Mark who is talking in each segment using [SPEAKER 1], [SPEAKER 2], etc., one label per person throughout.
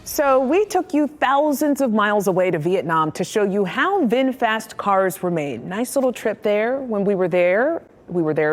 [SPEAKER 1] So we took you thousands of miles away to Vietnam to show you how VinFast cars were made. Nice little trip there. When we were there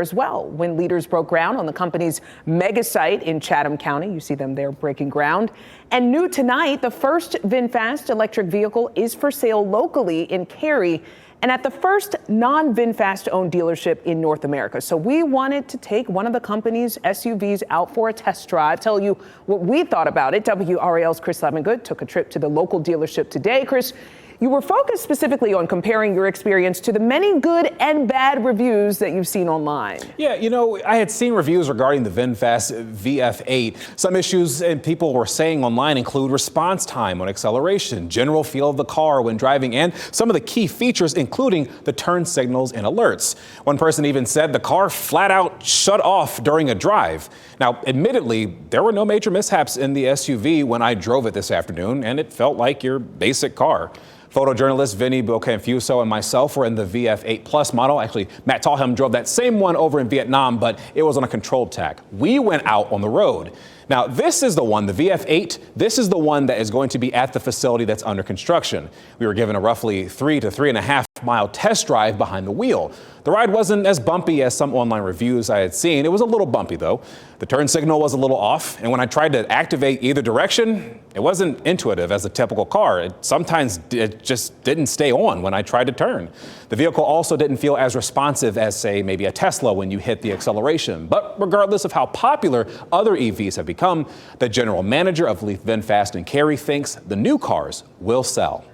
[SPEAKER 1] as well when leaders broke ground on the company's mega site in Chatham County. You see them there breaking ground. And new tonight, the first VinFast electric vehicle is for sale locally in Cary and at the first non-VinFast owned dealership in North America. So we wanted to take one of the company's SUVs out for a test drive, tell you what we thought about it. WRAL's Chris Lovingood took a trip to the local dealership today. Chris, you were focused specifically on comparing your experience to the many good and bad reviews that you've seen online.
[SPEAKER 2] Yeah, you know, I had seen reviews regarding the VinFast VF8. Some issues and people were saying online include response time on acceleration, general feel of the car when driving, and some of the key features, including the turn signals and alerts. One person even said the car flat out shut off during a drive. Now, admittedly, there were no major mishaps in the SUV when I drove it this afternoon, and it felt like your basic car. Photojournalist Vinny Bocanfuso and myself were in the VF8 Plus model. Actually, Matt Tallhelm drove that same one over in Vietnam, but it was on a controlled tack. We went out on the road. Now, this is the one, the VF8, this is the one that is going to be at the facility that's under construction. We were given a roughly 3 to 3.5 mile test drive behind the wheel. The ride wasn't as bumpy as some online reviews I had seen. It was a little bumpy though. The turn signal was a little off, and when I tried to activate either direction, it wasn't intuitive as a typical car. Sometimes it just didn't stay on when I tried to turn. The vehicle also didn't feel as responsive as, say, maybe a Tesla when you hit the acceleration. But regardless of how popular other EVs have become, the general manager of Leith Vinfast in Cary thinks the new cars will sell.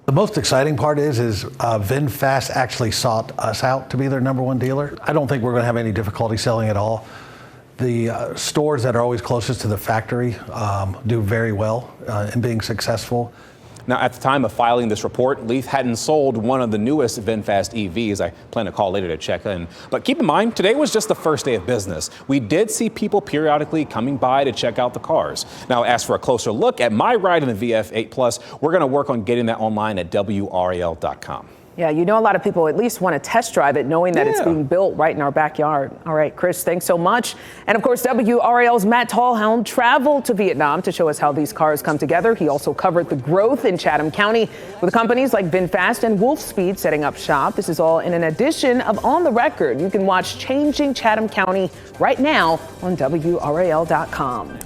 [SPEAKER 3] The most exciting part is VinFast actually sought us out to be their #1 dealer. I don't think we're going to have any difficulty selling at all. The stores that are always closest to the factory do very well in being successful.
[SPEAKER 2] Now, at the time of filing this report, Leith hadn't sold one of the newest VinFast EVs. I plan to call later to check in. But keep in mind, today was just the first day of business. We did see people periodically coming by to check out the cars. Now, as for a closer look at my ride in the VF8 Plus, we're going to work on getting that online at WRAL.com.
[SPEAKER 1] Yeah, you know, a lot of people at least want to test drive it knowing that it's being built right in our backyard. All right, Chris, thanks so much. And of course, WRAL's Matt Tallhelm traveled to Vietnam to show us how these cars come together. He also covered the growth in Chatham County with companies like VinFast and Wolfspeed setting up shop. This is all in an edition of On the Record. You can watch Changing Chatham County right now on WRAL.com.